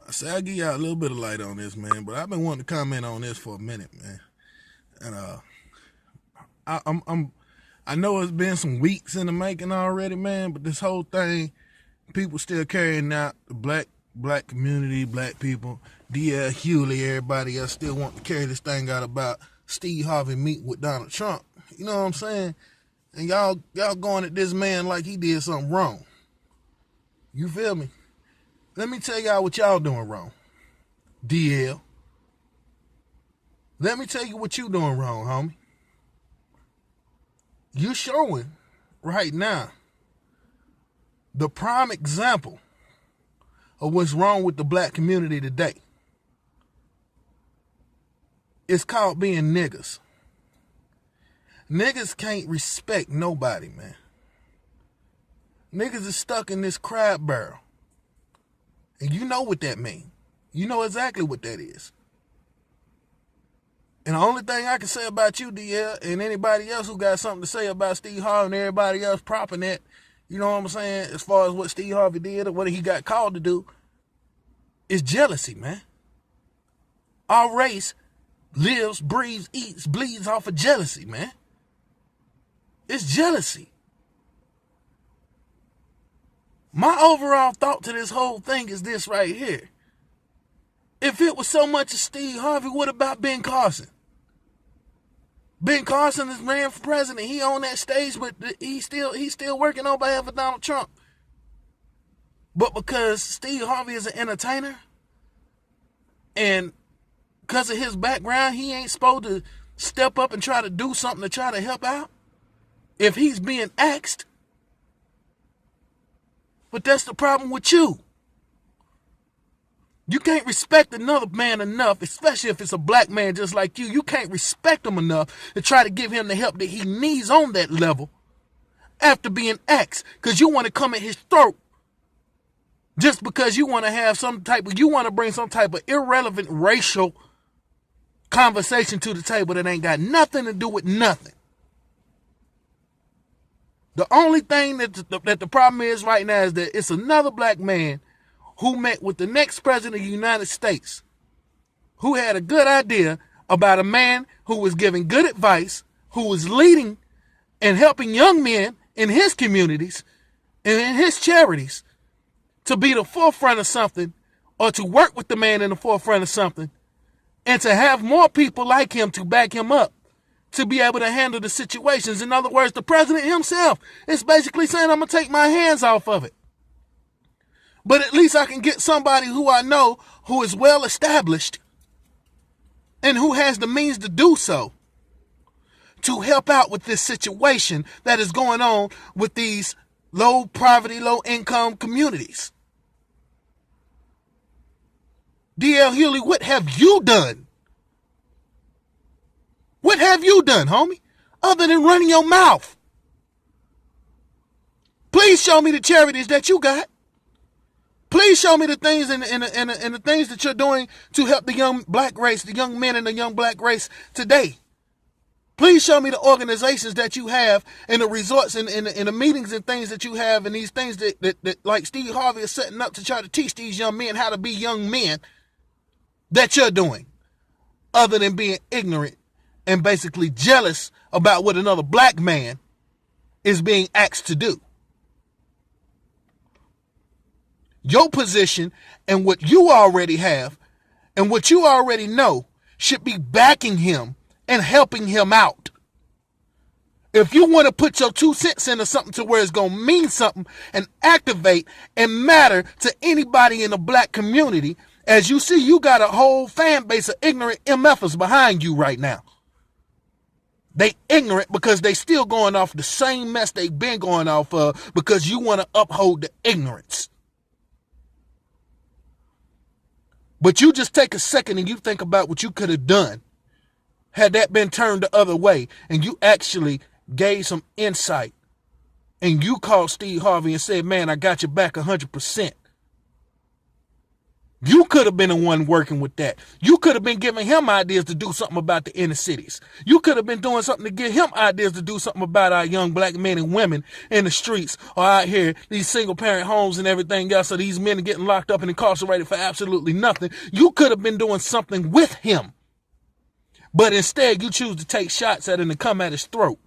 I say I give y'all a little bit of light on this, man, but I've been wanting to comment on this for a minute, man. And I know it's been some weeks in the making already, man, but this whole thing, people still carrying out the black community, black people, DL Houghley, everybody else still want to carry this thing out about Steve Harvey meeting with Donald Trump. You know what I'm saying? And y'all going at this man like he did something wrong. You feel me? Let me tell y'all what y'all doing wrong. DL. Let me tell you what you doing wrong, homie. You showing right now the prime example of what's wrong with the black community today. It's called being niggas. Niggas can't respect nobody, man. Niggas is stuck in this crab barrel. And you know what that means. You know exactly what that is. And the only thing I can say about you, DL, and anybody else who got something to say about Steve Harvey and everybody else propping that, you know what I'm saying, as far as what Steve Harvey did or what he got called to do, is jealousy, man. Our race lives, breathes, eats, bleeds off of jealousy, man. It's jealousy. My overall thought to this whole thing is this right here. If it was so much as Steve Harvey, what about Ben Carson? Ben Carson is ran for president. He on that stage, but he's still working on behalf of Donald Trump. But because Steve Harvey is an entertainer, and because of his background, he ain't supposed to step up and try to do something to try to help out if he's being asked. But that's the problem with you. You can't respect another man enough, especially if it's a black man just like you. You can't respect him enough to try to give him the help that he needs on that level after being asked, because you want to come at his throat just because you want to have you want to bring some type of irrelevant racial conversation to the table that ain't got nothing to do with nothing. The only thing that the problem is right now is that it's another black man who met with the next president of the United States, who had a good idea about a man who was giving good advice, who was leading and helping young men in his communities and in his charities to be the forefront of something, or to work with the man in the forefront of something, and to have more people like him to back him up, to be able to handle the situations. In other words, the president himself is basically saying, I'm going to take my hands off of it. But at least I can get somebody who I know who is well established and who has the means to do so, to help out with this situation that is going on with these low poverty, low income communities. DL Houghley, what have you done? What have you done, homie, other than running your mouth? Please show me the charities that you got. Please show me the things and the things that you're doing to help the young black race, the young men in the young black race today. Please show me the organizations that you have and the resorts and the meetings and things that you have, and these things that like Steve Harvey is setting up to try to teach these young men how to be young men that you're doing, other than being ignorant and basically jealous about what another black man is being asked to do. Your position and what you already have and what you already know should be backing him and helping him out. If you want to put your 2 cents into something to where it's going to mean something and activate and matter to anybody in the black community, as you see, you got a whole fan base of ignorant MFers behind you right now. They ignorant because they still going off the same mess they've been going off of, because you want to uphold the ignorance. But you just take a second and you think about what you could have done had that been turned the other way, and you actually gave some insight, and you called Steve Harvey and said, man, I got your back 100%. You could have been the one working with that. You could have been giving him ideas to do something about the inner cities. You could have been doing something to give him ideas to do something about our young black men and women in the streets or out here, these single parent homes and everything else. So these men are getting locked up and incarcerated for absolutely nothing. You could have been doing something with him. But instead, you choose to take shots at him and come at his throat.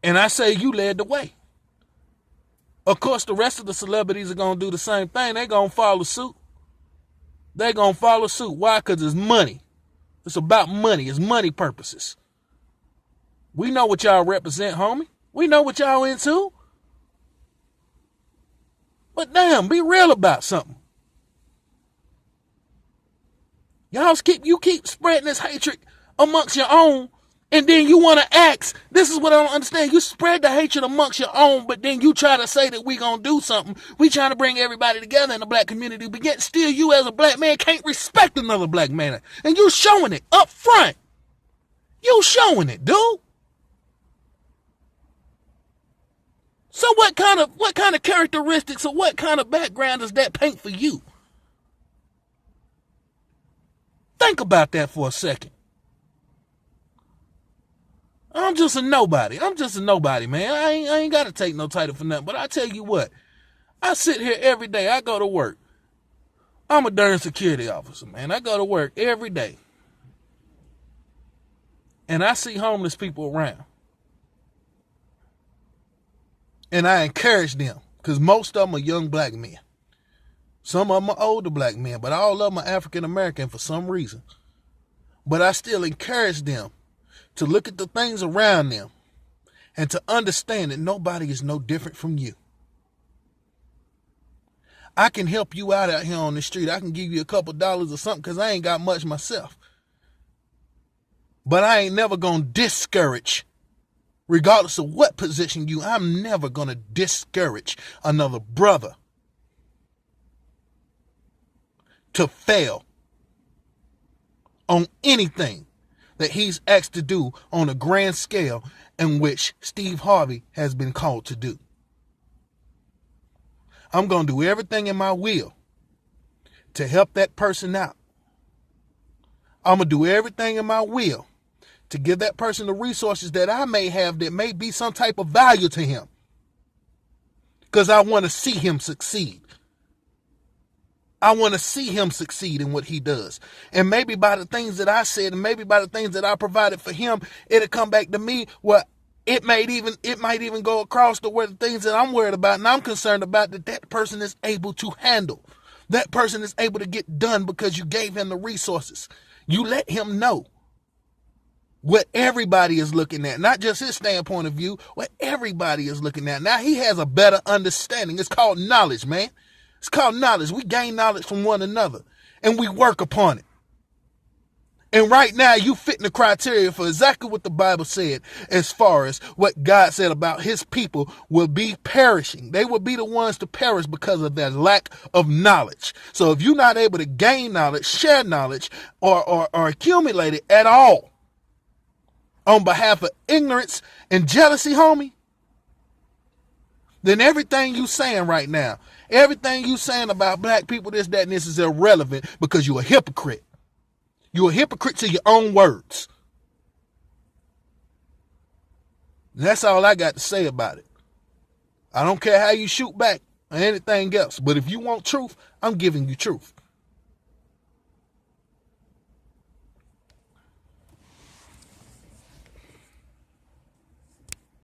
And I say you led the way. Of course, the rest of the celebrities are going to do the same thing. They're going to follow suit. They're going to follow suit. Why? Because it's money. It's about money. It's money purposes. We know what y'all represent, homie. We know what y'all into. But damn, be real about something. You keep spreading this hatred amongst your own. And then you want to ask, this is what I don't understand. You spread the hatred amongst your own, but then you try to say that we going to do something. We trying to bring everybody together in the black community, but yet still you as a black man can't respect another black man. And you showing it up front. You showing it, dude. So what kind of characteristics or what kind of background does that paint for you? Think about that for a second. I'm just a nobody. Man. I ain't got to take no title for nothing. But I tell you what, I sit here every day. I go to work. I'm a darn security officer, man. I go to work every day. And I see homeless people around. And I encourage them, because most of them are young black men. Some of them are older black men, but all of them are African American for some reason. But I still encourage them to look at the things around them and to understand that nobody is no different from you. I can help you out here on the street. I can give you a couple dollars or something because I ain't got much myself. But I ain't never going to discourage, regardless of what position I'm never going to discourage another brother to fail on anything that he's asked to do on a grand scale in which Steve Harvey has been called to do. I'm going to do everything in my will to help that person out. I'm going to do everything in my will to give that person the resources that I may have that may be some type of value to him. Because I want to see him succeed. I want to see him succeed in what he does. And maybe by the things that I said and maybe by the things that I provided for him, it'll come back to me where it might even go across to where the things that I'm worried about and I'm concerned about that person is able to handle. That person is able to get done because you gave him the resources. You let him know what everybody is looking at, not just his standpoint of view, what everybody is looking at. Now he has a better understanding. It's called knowledge, man. It's called knowledge. We gain knowledge from one another and we work upon it. And right now you fit the criteria for exactly what the Bible said as far as what God said about his people will be perishing. They will be the ones to perish because of their lack of knowledge. So if you're not able to gain knowledge, share knowledge, or accumulate it at all on behalf of ignorance and jealousy, homie, then everything you saying right now, everything you saying about black people, this, that, and this is irrelevant because you're a hypocrite. You're a hypocrite to your own words. And that's all I got to say about it. I don't care how you shoot back or anything else. But if you want truth, I'm giving you truth.